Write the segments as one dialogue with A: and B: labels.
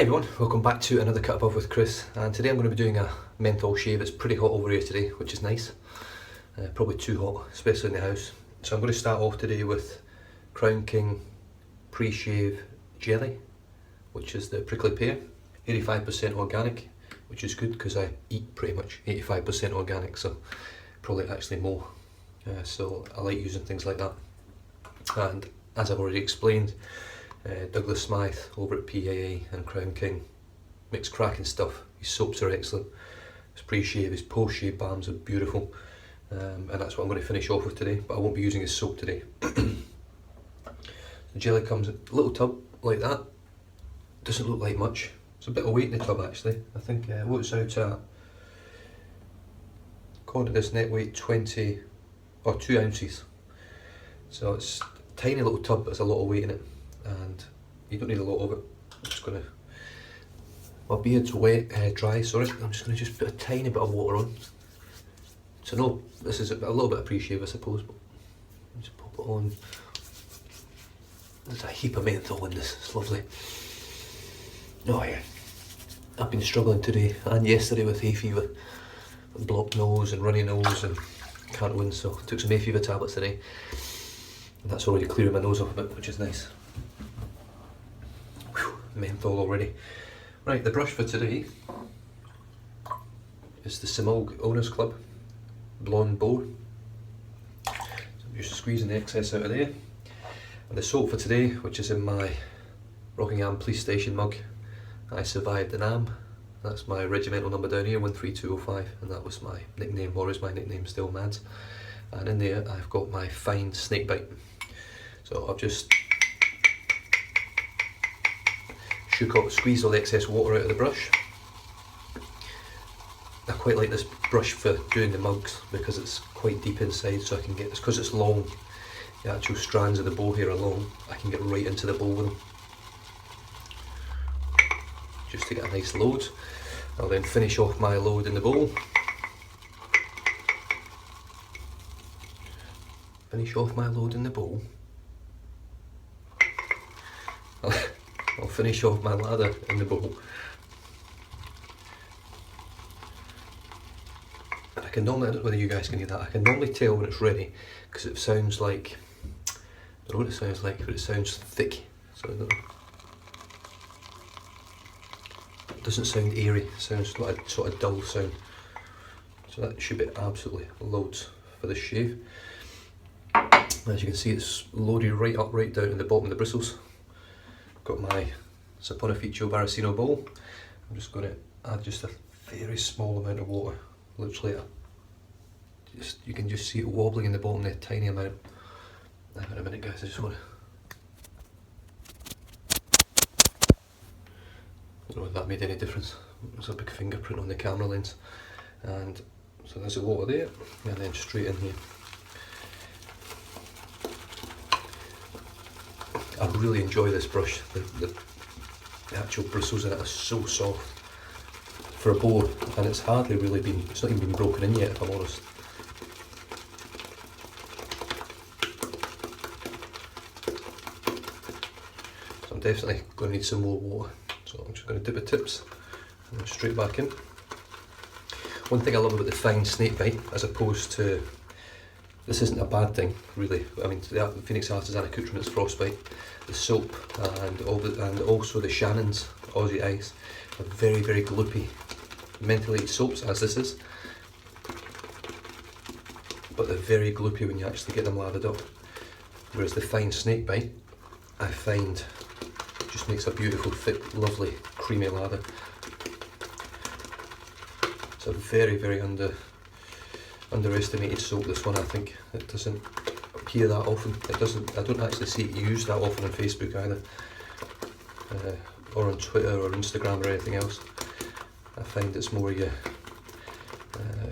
A: everyone, welcome back to another Cut Above with Chris, and today I'm going to be doing a menthol shave. It's pretty hot over here today, which is nice. Probably too hot, especially in the house. So I'm going to start off today with Crown King pre-shave jelly, which is the prickly pear, 85% organic, which is good because I eat pretty much 85% organic, so probably actually more. So I like using things like that. And as I've already explained, Douglas Smythe over at PAA and Crown King makes cracking stuff. His soaps are excellent. His pre-shave, his post-shave balms are beautiful, and that's what I'm going to finish off with today, but I won't be using his soap today. The jelly comes in a little tub like that. Doesn't look like much. It's a bit of weight in the tub actually. I think what's out at, according to this net weight, 20 or 2 ounces. So it's a tiny little tub, but there's a lot of weight in it. And you don't need a lot of it. I'm just gonna, my beard's dry, sorry. I'm just gonna put a tiny bit of water on. So no, this is a little bit of pre-shave I suppose, but just pop it on. There's a heap of menthol in this, it's lovely. Oh yeah, I've been struggling today and yesterday with hay fever, blocked nose and runny nose and can't win, so I took some hay fever tablets today. And that's already clearing my nose off a bit, which is nice. Menthol already. Right, the brush for today is the Simulg Owners Club Blonde Boar. So I'm just squeezing the excess out of there. And the soap for today, which is in my Rockingham Police Station mug, I survived the NAM. That's my regimental number down here, 13205, and that was my nickname, or is my nickname still, Mads. And in there I've got my Fine Snakebite. So I've just squeeze all the excess water out of the brush. I quite like this brush for doing the mugs because it's quite deep inside, so I can get, because it's long, the actual strands of the bow hair are long, I can get right into the bowl with them. Just to get a nice load. I'll then finish off my load in the bowl. Finish off my load in the bowl. I'll finish off my lather in the bowl. And I can normally, I don't know whether you guys can hear that, I can normally tell when it's ready because it sounds like, I don't know what it sounds like, but it sounds thick. So it doesn't sound airy, it sounds like a sort of dull sound. So that should be absolutely loads for this shave. As you can see, it's loaded right up, right down to the bottom of the bristles. Got my Saponificio Baracino bowl. I'm just going to add just a very small amount of water, literally you can just see it wobbling in the bottom there, tiny amount. Hang on a minute guys, I just want to, I don't know if that made any difference. There's a big fingerprint on the camera lens. And so there's the water there, and then straight in here. I really enjoy this brush. The actual bristles in it are so soft for a boar, and it's hardly really been, it's not even been broken in yet if I'm honest. So I'm definitely going to need some more water. So I'm just going to dip the tips and then straight back in. One thing I love about the Fine Snakebite, as opposed to, this isn't a bad thing, really. I mean, the Phoenix Artisan Accoutrements Frostbite, the soap, and also the Shannon's Aussie Ice are very, very gloopy, mentholated soaps, as this is. But they're very gloopy when you actually get them lathered up. Whereas the Fine Snakebite, I find, just makes a beautiful, thick, lovely, creamy lather. It's a very, very underestimated soap, this one. I think it doesn't appear that often. I don't actually see it used that often on Facebook either, or on Twitter or Instagram or anything else. I find it's more your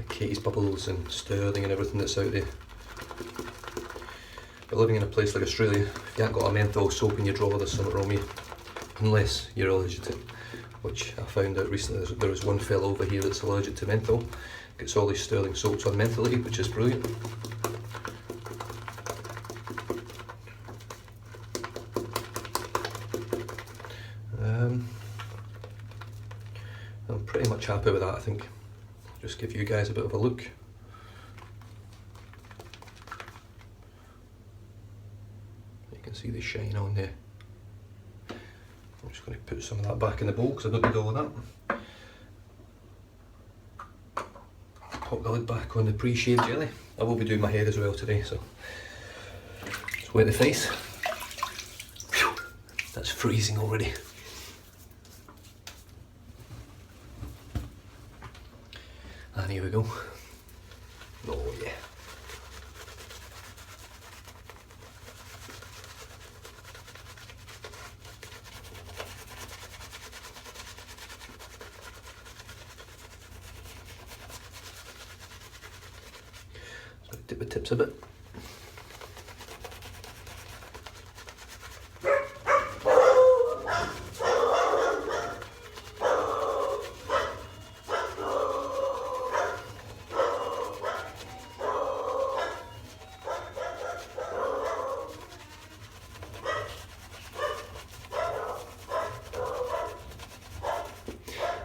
A: Katie's Bubbles and Sterling and everything that's out there. But living in a place like Australia, if you haven't got a menthol soap in your drawer, there's something wrong with you, unless you're allergic to it, which I found out recently. There was one fellow over here that's allergic to menthol. Gets all these Sterling soaps unmentholated, which is brilliant. I'm pretty much happy with that, I think. Just give you guys a bit of a look. You can see the shine on there. I'm just going to put some of that back in the bowl because I don't need all of that. Pop the lid back on the pre-shaved jelly. I will be doing my hair as well today, so let's wet the face. Whew, that's freezing already. And here we go. Oh yeah. So dip the tips a bit.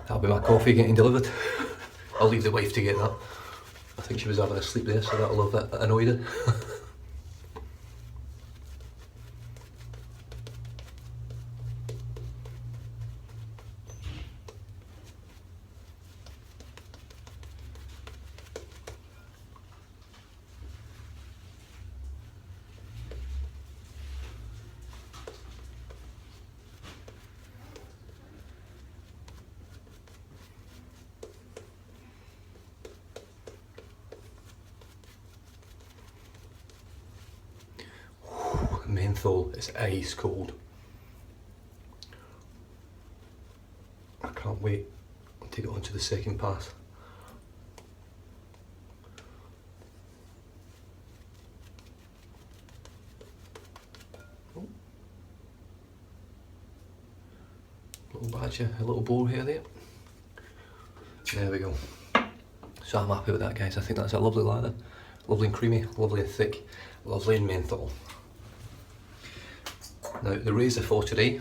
A: That'll be my coffee getting delivered. I'll leave the wife to get that. I think she was having a sleep there, so that'll have annoyed her. Menthol is ice cold. I can't wait to take it on to the second pass. Oh. Little badger, a little boar hair there. There we go. So I'm happy with that, guys. I think that's a lovely lather. Lovely and creamy, lovely and thick, lovely and menthol. Now the razor for today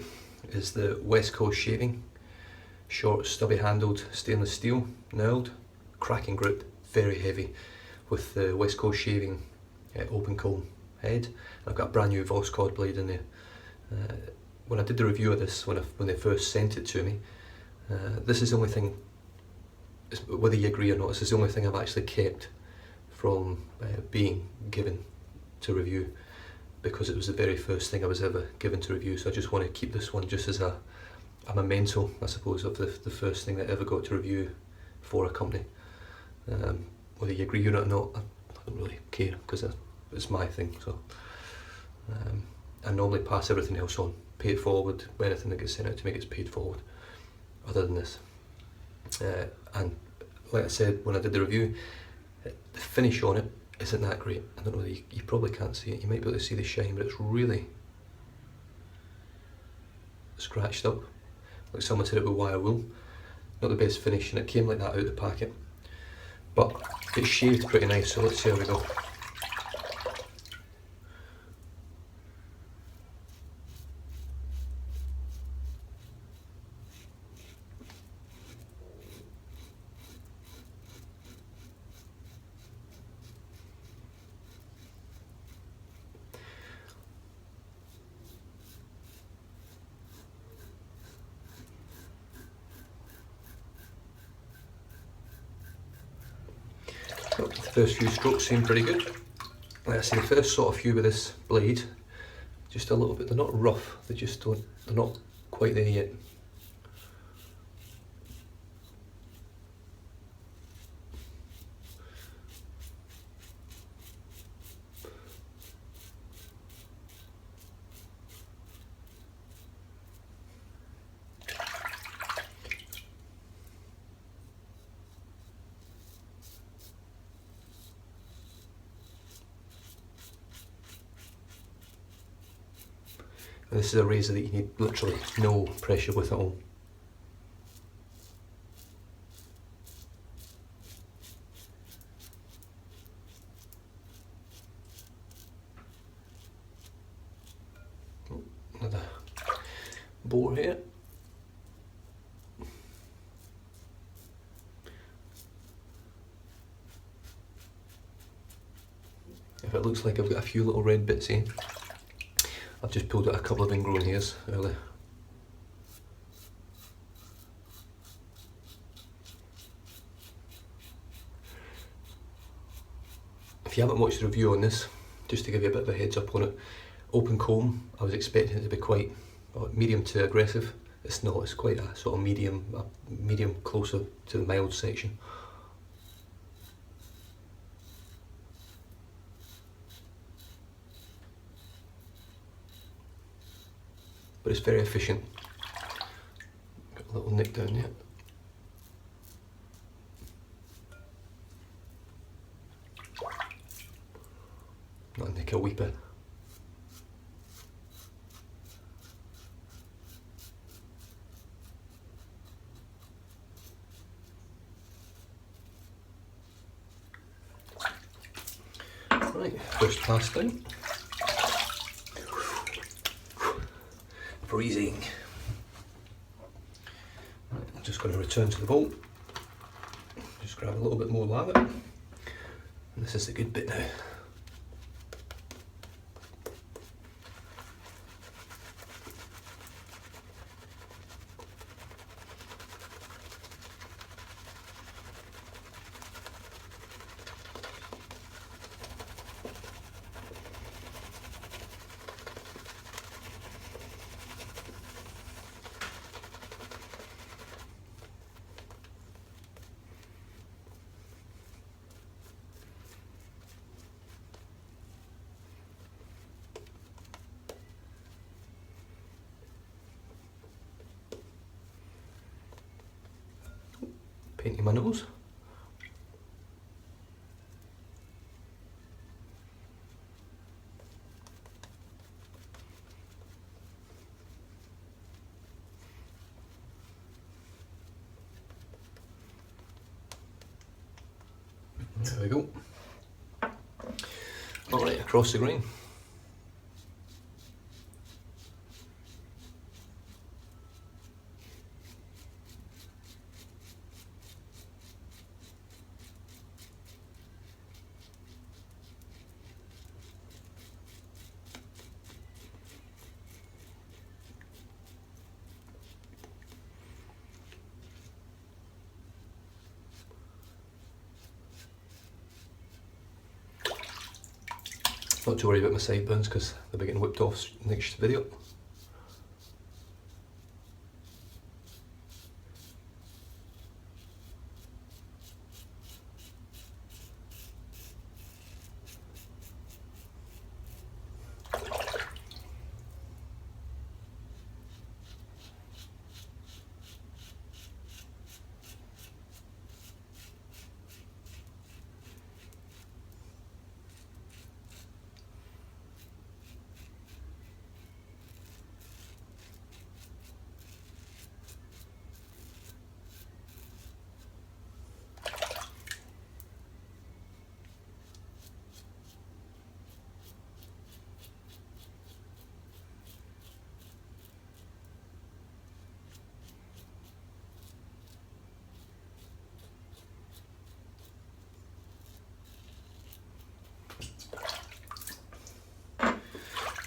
A: is the West Coast Shaving, short stubby handled stainless steel, knurled, cracking grip, very heavy, with the West Coast Shaving open comb head. And I've got a brand new Voscod blade in there. When I did the review of this, when they first sent it to me, this is the only thing, whether you agree or not, this is the only thing I've actually kept from being given to review, because it was the very first thing I was ever given to review. So I just want to keep this one just as a memento, I suppose, of the first thing that I ever got to review for a company. Whether you agree or not, I don't really care, because it's my thing. So I normally pass everything else on, pay it forward. Anything that gets sent out to me gets paid forward, other than this. And like I said when I did the review, the finish on it isn't that great. I don't know, you probably can't see it, you might be able to see the shine, but it's really scratched up, like someone said it with wire wool. Not the best finish, and it came like that out of the packet, but it's shaved pretty nice, so let's see how we go. The first few strokes seem pretty good. Like I say, the first sort of few with this blade, just a little bit, they're not rough, they're not quite there yet. And this is a razor that you need literally no pressure with at all. Oh, another boar here. it looks like I've got a few little red bits in. I've just pulled out a couple of ingrown hairs earlier. If you haven't watched the review on this, just to give you a bit of a heads up on it, open comb, I was expecting it to be quite medium to aggressive. It's not, it's quite a sort of medium closer to the mild section. But it's very efficient. Got a little nick down there. Not nick, a wee bit. Right, first pass down. Freezing. Right, I'm just going to return to the bowl. Just grab a little bit more lather. And this is the good bit now. Painting my nose. There we go. Alright, across the grain. Not to worry about my sideburns because they'll be getting whipped off next video.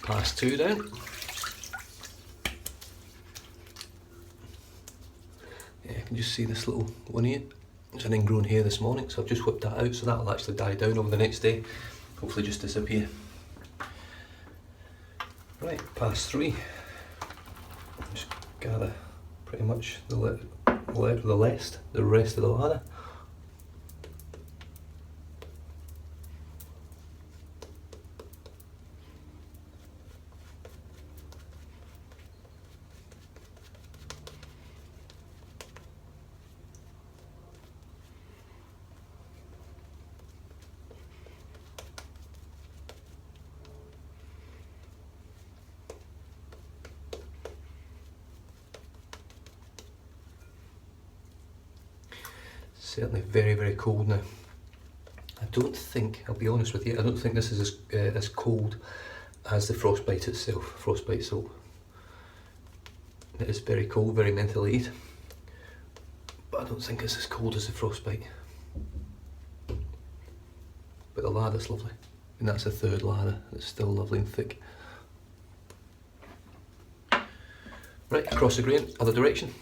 A: Pass two down. Yeah, I can just see this little one here. It's an ingrown hair this morning, so I've just whipped that out, so that'll actually die down over the next day. Hopefully just disappear. Right, pass three. Just gather pretty much the rest of the ladder. Certainly very, very cold now. I don't think, I'll be honest with you, I don't think this is as cold as the frostbite itself, frostbite soap. It is very cold, very mentally heated, but I don't think it's as cold as the frostbite. But the ladder's lovely. and that's a third lather. It's still lovely and thick. Right, across the grain, other direction.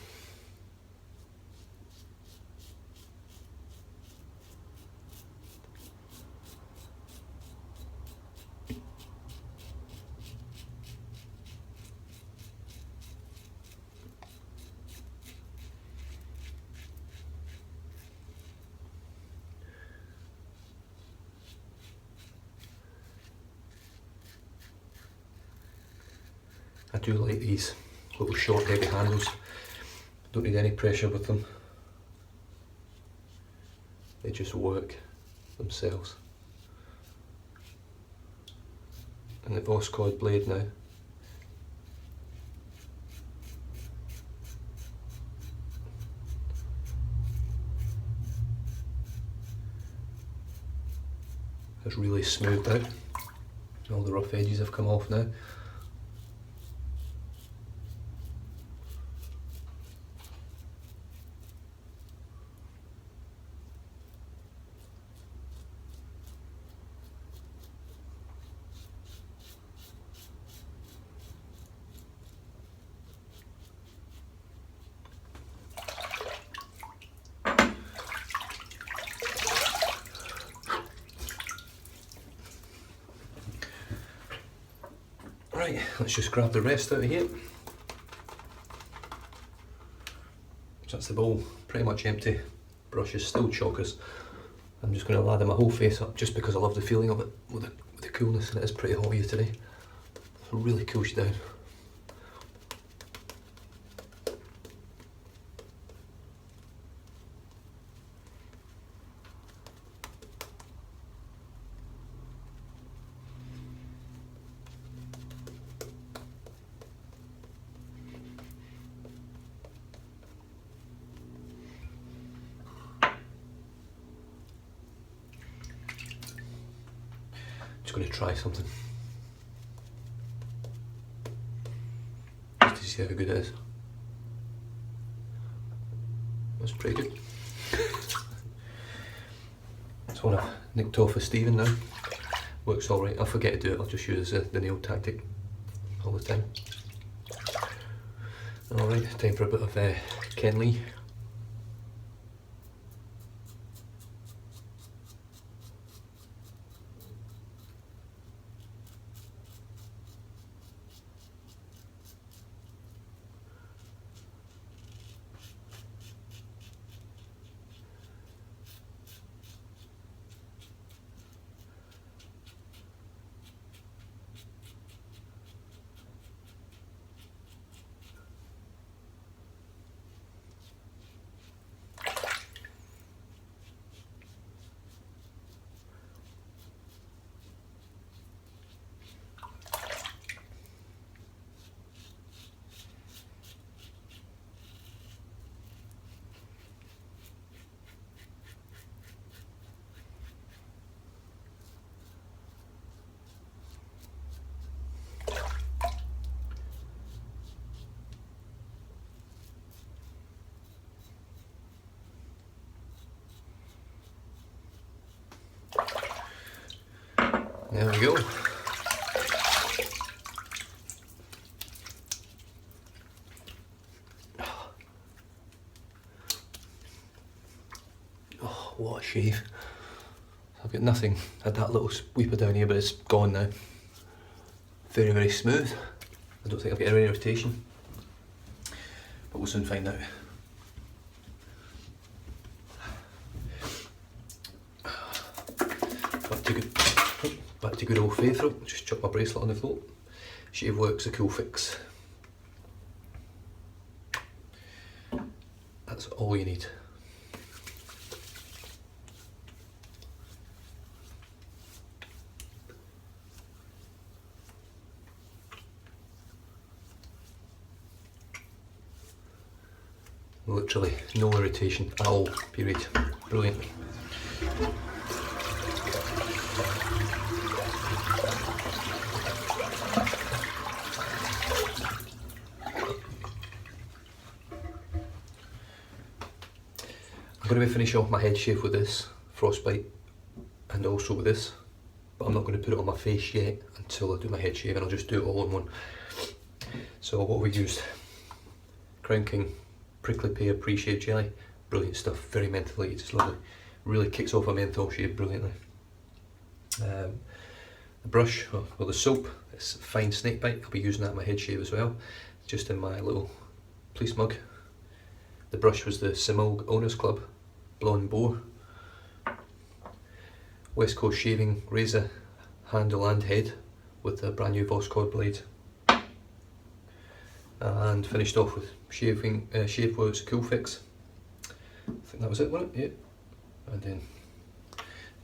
A: I do like these little short heavy handles, don't need any pressure with them, they just work themselves. And the Voskhod blade now, has really smoothed out, all the rough edges have come off now. Right, let's just grab the rest out of here. So that's the bowl, pretty much empty. Brush is still chockers. I'm just going to lather my whole face up just because I love the feeling of it with the coolness, and it is pretty hot here today. So it really cools you down. Just going to try something, just to see how good it is. That's pretty good. It's one I've nicked off of Stephen now. Works alright. I'll forget to do it, I'll just use the nail tactic all the time. Alright, time for a bit of Ken Lee. There we go. Oh, what a shave. I've got nothing. I had that little sweeper down here, but it's gone now. Very, very smooth. I don't think I've got any irritation, but we'll soon find out. Back to good old faithful, just chuck my bracelet on the floor. Shave work's a cool fix. That's all you need. Literally no irritation at all, period. Brilliant. I'm going to finish off my head shave with this Frostbite and also with this but I'm not going to put it on my face yet until I do my head shave, and I'll just do it all in one. So what we used, Crown King Prickly Pear Pre-Shave Jelly, brilliant stuff, very mentholly, it's lovely, really kicks off a menthol shave brilliantly. The brush, well the soap, it's Fine Snakebite, I'll be using that in my head shave as well, just in my little police mug. The brush was the Similg Owners Club Blonde Boar. West Coast Shaving Razor handle and head with the brand new Voss cord blade. And finished off with Shave Works Cool Fix. I think that was it, wasn't it? Yeah. And then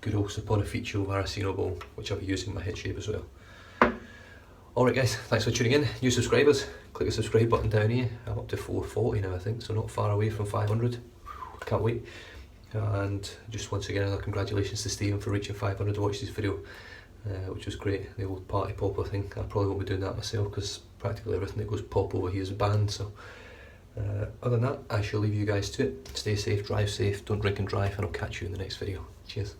A: good old Saponificio Varicino Bowl, which I'll be using in my head shave as well. Alright guys, thanks for tuning in. New subscribers, click the subscribe button down here. I'm up to 440 now I think, so not far away from 500. Can't wait. And just once again, another congratulations to Stephen for reaching 500 to watch this video, which was great. The old party popper thing. I probably won't be doing that myself because practically everything that goes pop over here is banned. So other than that, I shall leave you guys to it. Stay safe, drive safe, don't drink and drive, and I'll catch you in the next video. Cheers.